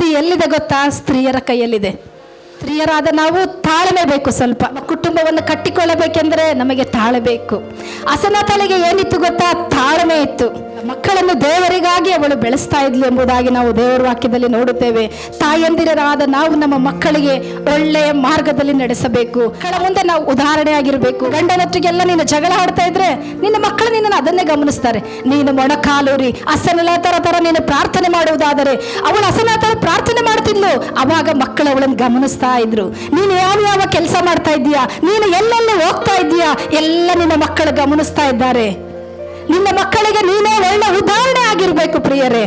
ಶಕ್ತಿ ಎಲ್ಲಿದೆ ಗೊತ್ತಾ? ಸ್ತ್ರೀಯರ ಕೈಯಲ್ಲಿದೆ. ಸ್ತ್ರೀಯರಾದ ನಾವು ತಾಳ್ಮೆ ಬೇಕು. ಸ್ವಲ್ಪ ಕುಟುಂಬವನ್ನು ಕಟ್ಟಿಕೊಳ್ಳಬೇಕೆಂದರೆ ನಮಗೆ ತಾಳ್ಮೆ ಬೇಕು. ಅಸನಾತಳಿಗೆ ಏನಿತ್ತು ಗೊತ್ತಾ? ತಾಳ್ಮೆ ಇತ್ತು. ಮಕ್ಕಳನ್ನು ದೇವರಿಗಾಗಿ ಅವಳು ಬೆಳೆಸ್ತಾ ಇದ್ಲು ಎಂಬುದಾಗಿ ನಾವು ದೇವರ ವಾಕ್ಯದಲ್ಲಿ ನೋಡುತ್ತೇವೆ. ತಾಯಂದಿರಾದ ನಾವು ನಮ್ಮ ಮಕ್ಕಳಿಗೆ ಒಳ್ಳೆಯ ಮಾರ್ಗದಲ್ಲಿ ನಡೆಸಬೇಕು. ಮಕ್ಕಳ ಮುಂದೆ ನಾವು ಉದಾಹರಣೆ ಆಗಿರಬೇಕು. ಗಂಡನೊಟ್ಟಿಗೆಲ್ಲ ನೀನು ಜಗಳ ಆಡ್ತಾ ಇದ್ರೆ ನಿನ್ನ ಮಕ್ಕಳು ನಿನ್ನನ್ನು ಅದನ್ನೇ ಗಮನಿಸ್ತಾರೆ. ನೀನು ಮೊಣಕಾಲೂರಿ ಅಸನಾತರ ತರ ನೀನು ಪ್ರಾರ್ಥನೆ ಮಾಡುವುದಾದರೆ, ಅವಳು ಅಸನಾತರ ಪ್ರಾರ್ಥನೆ ಮಾಡ್ತಿದ್ಲು, ಅವಾಗ ಮಕ್ಕಳು ಅವಳನ್ನು ಗಮನಿಸ್ತಾ ಇದ್ರು. ನೀನು ಯಾವ ಕೆಲಸ ಮಾಡ್ತಾ ಇದ್ದೀಯಾ, ನೀನು ಎಲ್ಲೆಲ್ಲಿ ಹೋಗ್ತಾ ಇದ್ದೀಯಾ, ಎಲ್ಲ ನಿನ್ನ ಮಕ್ಕಳು ಗಮನಿಸ್ತಾ ಇದ್ದಾರೆ. ನಿನ್ನ ಮಕ್ಕಳಿಗೆ ನೀನೇ ಒಳ್ಳೆ ಉದಾಹರಣೆ ಆಗಿರ್ಬೇಕು ಪ್ರಿಯರೇ.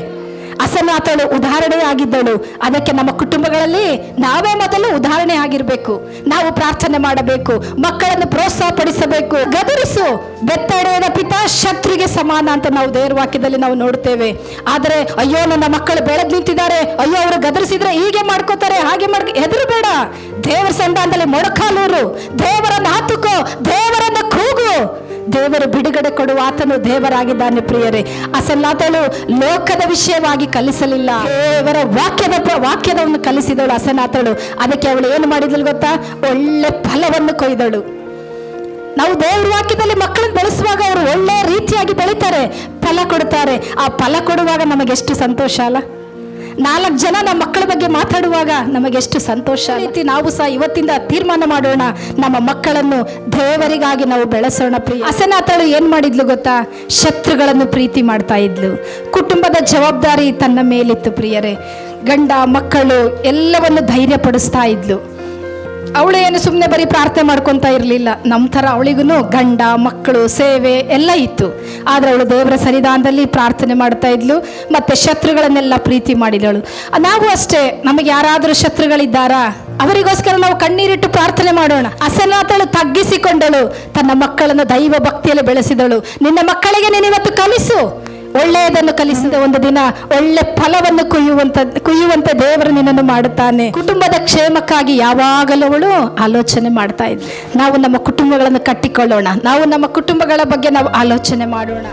ಅಸನಾತಳು ಉದಾಹರಣೆ ಆಗಿದ್ದಳು. ಅದಕ್ಕೆ ನಮ್ಮ ಕುಟುಂಬಗಳಲ್ಲಿ ನಾವೇ ಮೊದಲು ಉದಾಹರಣೆ ಆಗಿರ್ಬೇಕು. ನಾವು ಪ್ರಾರ್ಥನೆ ಮಾಡಬೇಕು, ಮಕ್ಕಳನ್ನು ಪ್ರೋತ್ಸಾಹ ಪಡಿಸಬೇಕು. ಗದರಿಸು, ಬೆತ್ತಡೆಯ ಪಿತ ಶತ್ರುಗೆ ಸಮಾನ ಅಂತ ನಾವು ದೇವರ ವಾಕ್ಯದಲ್ಲಿ ನಾವು ನೋಡ್ತೇವೆ. ಆದರೆ ಅಯ್ಯೋ ನನ್ನ ಮಕ್ಕಳು ಬೆಳೆದು ನಿಂತಿದ್ದಾರೆ, ಅಯ್ಯೋ ಅವರು ಗದರಿಸಿದ್ರೆ ಹೀಗೆ ಮಾಡ್ಕೋತಾರೆ, ಹಾಗೆ ಹೆದರಬೇಡ. ದೇವರ ಸಂಧಾನದಲ್ಲಿ ಮೊಣಕಾಲೂರು, ದೇವರನ್ನು ಹತ್ತುಕೋ, ದೇವರನ್ನು ಕೂಗು. ದೇವರು ಬಿಡುಗಡೆ ಕೊಡುವ ಆತನು ದೇವರಾಗಿದ್ದಾನೆ ಪ್ರಿಯರೇ. ಅಸನಾತಳು ಲೋಕದ ವಿಷಯವಾಗಿ ಕಲಿಸಲಿಲ್ಲ, ದೇವರ ವಾಕ್ಯದವನ್ನು ಕಲಿಸಿದಳು ಅಸನಾತಳು. ಅದಕ್ಕೆ ಅವಳು ಏನು ಮಾಡಿದಳು ಗೊತ್ತಾ? ಒಳ್ಳೆ ಫಲವನ್ನು ಕೊಯ್ದಳು. ನಾವು ದೇವರ ವಾಕ್ಯದಲ್ಲಿ ಮಕ್ಕಳನ್ನು ಬೆಳೆಸುವಾಗ ಅವರು ಒಳ್ಳೆ ರೀತಿಯಾಗಿ ಬೆಳೀತಾರೆ, ಫಲ ಕೊಡ್ತಾರೆ. ಆ ಫಲ ಕೊಡುವಾಗ ನಮಗೆಷ್ಟು ಸಂತೋಷ ಅಲ್ಲ? 4 ಜನ ನಮ್ಮ ಮಕ್ಕಳ ಬಗ್ಗೆ ಮಾತಾಡುವಾಗ ನಮಗೆಷ್ಟು ಸಂತೋಷ. ರೀತಿ ನಾವು ಸಹ ಇವತ್ತಿಂದ ತೀರ್ಮಾನ ಮಾಡೋಣ, ನಮ್ಮ ಮಕ್ಕಳನ್ನು ದೇವರಿಗಾಗಿ ನಾವು ಬೆಳೆಸೋಣ. ಅಸನಾತಳು ಏನ್ ಮಾಡಿದ್ಲು ಗೊತ್ತಾ? ಶತ್ರುಗಳನ್ನು ಪ್ರೀತಿ ಮಾಡ್ತಾ ಇದ್ಲು. ಕುಟುಂಬದ ಜವಾಬ್ದಾರಿ ತನ್ನ ಮೇಲಿತ್ತು ಪ್ರಿಯರೇ. ಗಂಡ ಮಕ್ಕಳು ಎಲ್ಲವನ್ನು ಧೈರ್ಯ ಪಡಿಸ್ತಾ ಇದ್ಲು. ಅವಳು ಏನು ಸುಮ್ಮನೆ ಬರೀ ಪ್ರಾರ್ಥನೆ ಮಾಡ್ಕೊತಾ ಇರಲಿಲ್ಲ. ನಮ್ಮ ಥರ ಅವಳಿಗೂ ಗಂಡ ಮಕ್ಕಳು ಸೇವೆ ಎಲ್ಲ ಇತ್ತು. ಆದರೆ ಅವಳು ದೇವರ ಸನ್ನಿಧಾನದಲ್ಲಿ ಪ್ರಾರ್ಥನೆ ಮಾಡ್ತಾ ಇದ್ಲು, ಮತ್ತೆ ಶತ್ರುಗಳನ್ನೆಲ್ಲ ಪ್ರೀತಿ ಮಾಡಿದಳು. ನಾವು ಅಷ್ಟೇ, ನಮಗೆ ಯಾರಾದರೂ ಶತ್ರುಗಳಿದ್ದಾರಾ? ಅವರಿಗೋಸ್ಕರ ನಾವು ಕಣ್ಣೀರಿಟ್ಟು ಪ್ರಾರ್ಥನೆ ಮಾಡೋಣ. ಅಸನಾತಳು ತಗ್ಗಿಸಿಕೊಂಡಳು, ತನ್ನ ಮಕ್ಕಳನ್ನು ದೈವ ಭಕ್ತಿಯಲ್ಲಿ ಬೆಳೆಸಿದಳು. ನಿನ್ನ ಮಕ್ಕಳಿಗೆ ನೀನು ಇವತ್ತು ಕಲಿಸು, ಒಳ್ಳೆಯದನ್ನು ಕಲಿಸಿದ ಒಂದು ದಿನ ಒಳ್ಳೆ ಫಲವನ್ನು ಕುಯ್ಯುವಂತೆ ದೇವರು ನಿನ್ನನ್ನು ಮಾಡುತ್ತಾನೆ. ಕುಟುಂಬದ ಕ್ಷೇಮಕ್ಕಾಗಿ ಯಾವಾಗಲೂ ಅವಳು ಆಲೋಚನೆ ಮಾಡ್ತಾ ಇದ್ಲು. ನಾವು ನಮ್ಮ ಕುಟುಂಬಗಳನ್ನು ಕಟ್ಟಿಕೊಳ್ಳೋಣ, ನಾವು ನಮ್ಮ ಕುಟುಂಬಗಳ ಬಗ್ಗೆ ನಾವು ಆಲೋಚನೆ ಮಾಡೋಣ.